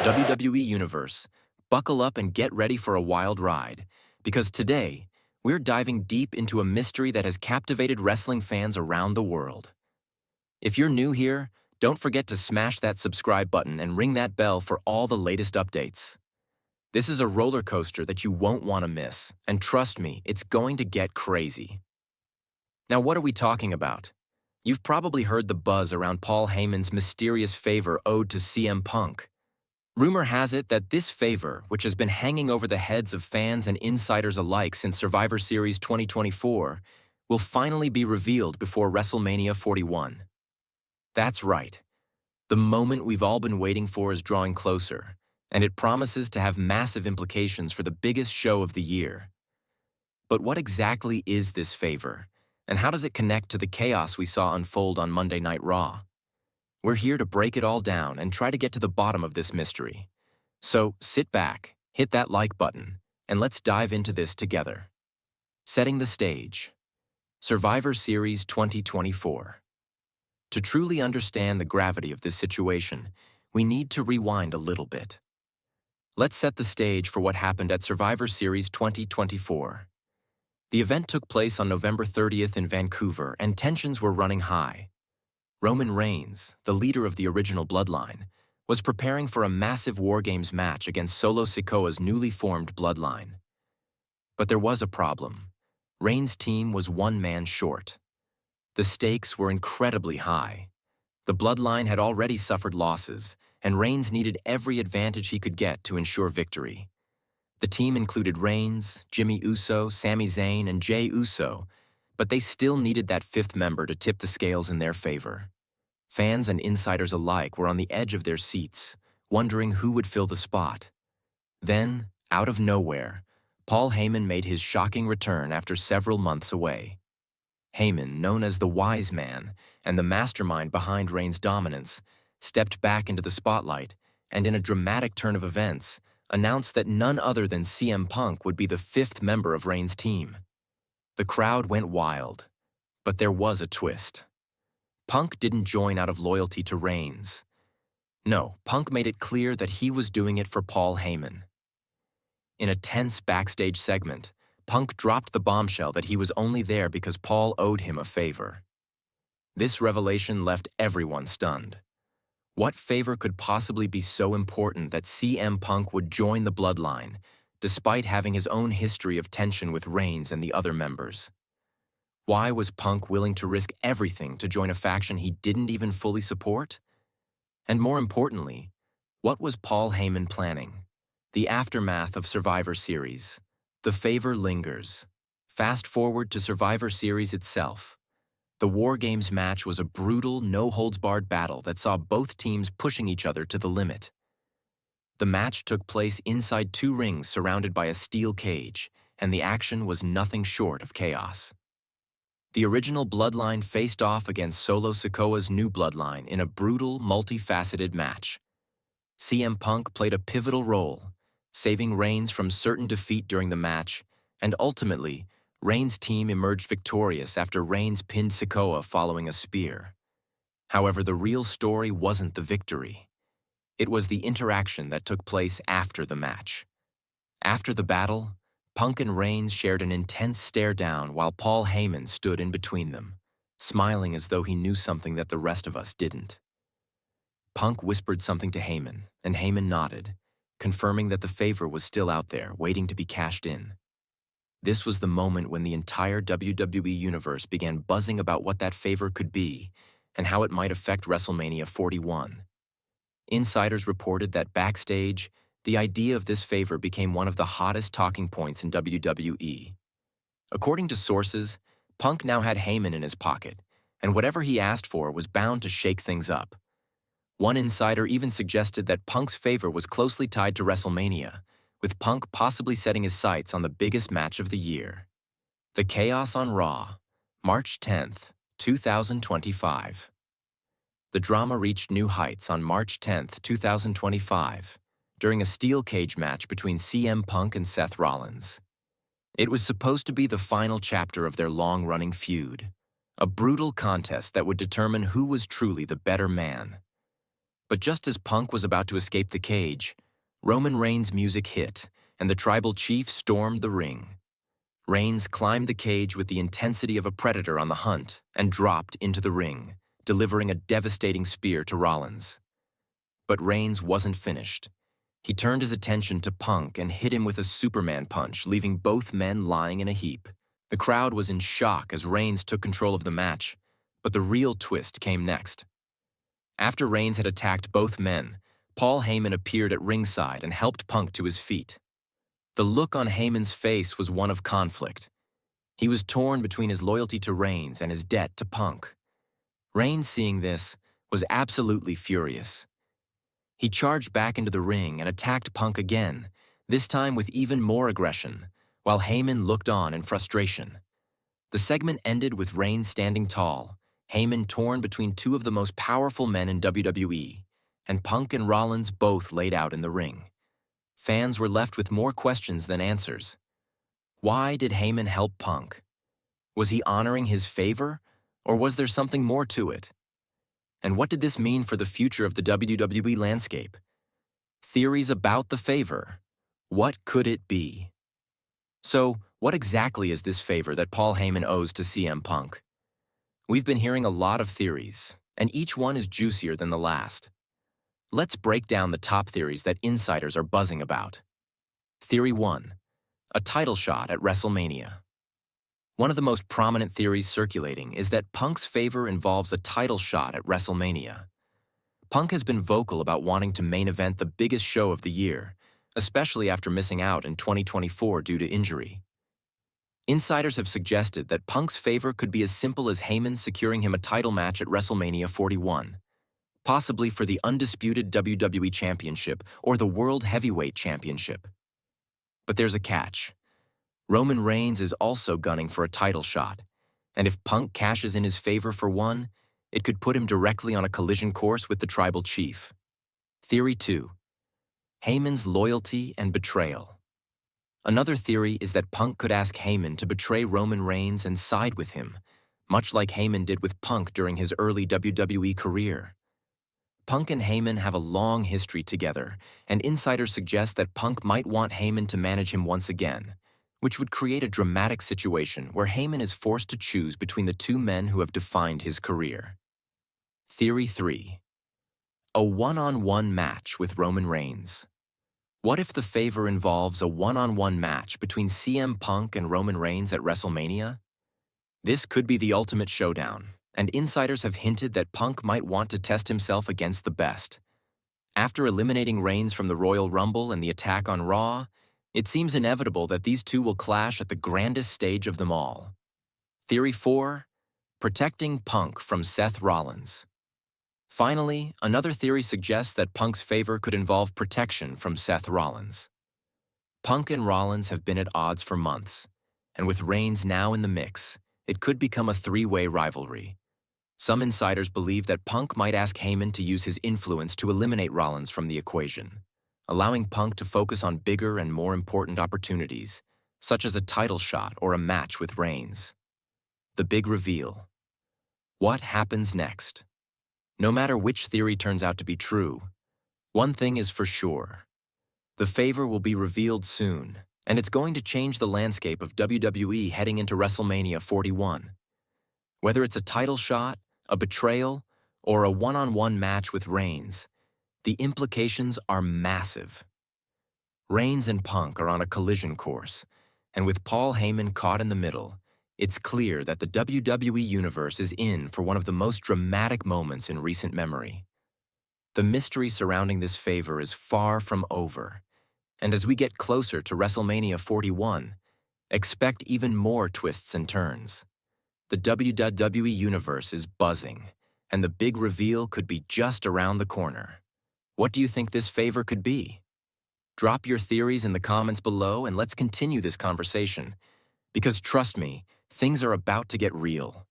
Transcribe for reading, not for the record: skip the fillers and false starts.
WWE Universe, buckle up and get ready for a wild ride, because today, we're diving deep into a mystery that has captivated wrestling fans around the world. If you're new here, don't forget to smash that subscribe button and ring that bell for all the latest updates. This is a roller coaster that you won't want to miss, and trust me, it's going to get crazy. Now, what are we talking about? You've probably heard the buzz around Paul Heyman's mysterious favor owed to CM Punk. Rumor has it that this favor, which has been hanging over the heads of fans and insiders alike since Survivor Series 2024, will finally be revealed before WrestleMania 41. That's right. The moment we've all been waiting for is drawing closer, and it promises to have massive implications for the biggest show of the year. But what exactly is this favor, and how does it connect to the chaos we saw unfold on Monday Night Raw? We're here to break it all down and try to get to the bottom of this mystery. So sit back, hit that like button, and let's dive into this together. Setting the stage. Survivor Series 2024. To truly understand the gravity of this situation, we need to rewind a little bit. Let's set the stage for what happened at Survivor Series 2024. The event took place on November 30th in Vancouver, and tensions were running high. Roman Reigns, the leader of the original bloodline, was preparing for a massive War Games match against Solo Sikoa's newly formed bloodline. But there was a problem. Reigns' team was one man short. The stakes were incredibly high. The bloodline had already suffered losses, and Reigns needed every advantage he could get to ensure victory. The team included Reigns, Jimmy Uso, Sami Zayn, and Jey Uso, but they still needed that fifth member to tip the scales in their favor. Fans and insiders alike were on the edge of their seats, wondering who would fill the spot. Then, out of nowhere, Paul Heyman made his shocking return after several months away. Heyman, known as the Wise Man and the mastermind behind Reigns' dominance, stepped back into the spotlight and, in a dramatic turn of events, announced that none other than CM Punk would be the fifth member of Reigns' team. The crowd went wild, but there was a twist. Punk didn't join out of loyalty to Reigns. No, Punk made it clear that he was doing it for Paul Heyman. In a tense backstage segment, Punk dropped the bombshell that he was only there because Paul owed him a favor. This revelation left everyone stunned. What favor could possibly be so important that CM Punk would join the bloodline, despite having his own history of tension with Reigns and the other members? Why was Punk willing to risk everything to join a faction he didn't even fully support? And more importantly, what was Paul Heyman planning? The aftermath of Survivor Series. The favor lingers. Fast forward to Survivor Series itself. The War Games match was a brutal, no-holds-barred battle that saw both teams pushing each other to the limit. The match took place inside two rings surrounded by a steel cage, and the action was nothing short of chaos. The original bloodline faced off against Solo Sikoa's new bloodline in a brutal, multifaceted match. CM Punk played a pivotal role, saving Reigns from certain defeat during the match, and ultimately, Reigns' team emerged victorious after Reigns pinned Sikoa following a spear. However, the real story wasn't the victory. It was the interaction that took place after the match. After the battle, Punk and Reigns shared an intense stare-down while Paul Heyman stood in between them, smiling as though he knew something that the rest of us didn't. Punk whispered something to Heyman, and Heyman nodded, confirming that the favor was still out there, waiting to be cashed in. This was the moment when the entire WWE Universe began buzzing about what that favor could be and how it might affect WrestleMania 41. Insiders reported that backstage, the idea of this favor became one of the hottest talking points in WWE. According to sources, Punk now had Heyman in his pocket, and whatever he asked for was bound to shake things up. One insider even suggested that Punk's favor was closely tied to WrestleMania, with Punk possibly setting his sights on the biggest match of the year. The Chaos on Raw, March 10th, 2025. The drama reached new heights on March 10th, 2025, during a steel cage match between CM Punk and Seth Rollins. It was supposed to be the final chapter of their long-running feud, a brutal contest that would determine who was truly the better man. But just as Punk was about to escape the cage, Roman Reigns' music hit, and the tribal chief stormed the ring. Reigns climbed the cage with the intensity of a predator on the hunt and dropped into the ring, delivering a devastating spear to Rollins. But Reigns wasn't finished. He turned his attention to Punk and hit him with a Superman punch, leaving both men lying in a heap. The crowd was in shock as Reigns took control of the match, but the real twist came next. After Reigns had attacked both men, Paul Heyman appeared at ringside and helped Punk to his feet. The look on Heyman's face was one of conflict. He was torn between his loyalty to Reigns and his debt to Punk. Reigns, seeing this, was absolutely furious. He charged back into the ring and attacked Punk again, this time with even more aggression, while Heyman looked on in frustration. The segment ended with Reigns standing tall, Heyman torn between two of the most powerful men in WWE, and Punk and Rollins both laid out in the ring. Fans were left with more questions than answers. Why did Heyman help Punk? Was he honoring his favor, or was there something more to it? And what did this mean for the future of the WWE landscape? Theories about the favor. What could it be? So, what exactly is this favor that Paul Heyman owes to CM Punk? We've been hearing a lot of theories, and each one is juicier than the last. Let's break down the top theories that insiders are buzzing about. Theory 1. A title shot at WrestleMania. One of the most prominent theories circulating is that Punk's favor involves a title shot at WrestleMania. Punk has been vocal about wanting to main event the biggest show of the year, especially after missing out in 2024 due to injury. Insiders have suggested that Punk's favor could be as simple as Heyman securing him a title match at WrestleMania 41, possibly for the undisputed WWE Championship or the World Heavyweight Championship. But there's a catch. Roman Reigns is also gunning for a title shot, and if Punk cashes in his favor for one, it could put him directly on a collision course with the tribal chief. Theory 2. Heyman's loyalty and betrayal. Another theory is that Punk could ask Heyman to betray Roman Reigns and side with him, much like Heyman did with Punk during his early WWE career. Punk and Heyman have a long history together, and insiders suggest that Punk might want Heyman to manage him once again, which would create a dramatic situation where Heyman is forced to choose between the two men who have defined his career. Theory 3. A one-on-one match with Roman Reigns. What if the favor involves a one-on-one match between CM Punk and Roman Reigns at WrestleMania? This could be the ultimate showdown, and insiders have hinted that Punk might want to test himself against the best. After eliminating Reigns from the Royal Rumble and the attack on Raw, it seems inevitable that these two will clash at the grandest stage of them all. Theory 4. Protecting Punk from Seth Rollins. Finally, another theory suggests that Punk's favor could involve protection from Seth Rollins. Punk and Rollins have been at odds for months, and with Reigns now in the mix, it could become a three-way rivalry. Some insiders believe that Punk might ask Heyman to use his influence to eliminate Rollins from the equation, allowing Punk to focus on bigger and more important opportunities, such as a title shot or a match with Reigns. The big reveal. What happens next? No matter which theory turns out to be true, one thing is for sure. The favor will be revealed soon, and it's going to change the landscape of WWE heading into WrestleMania 41. Whether it's a title shot, a betrayal, or a one-on-one match with Reigns, the implications are massive. Reigns and Punk are on a collision course, and with Paul Heyman caught in the middle, it's clear that the WWE Universe is in for one of the most dramatic moments in recent memory. The mystery surrounding this favor is far from over, and as we get closer to WrestleMania 41, expect even more twists and turns. The WWE Universe is buzzing, and the big reveal could be just around the corner. What do you think this favor could be? Drop your theories in the comments below and let's continue this conversation. Because trust me, things are about to get real.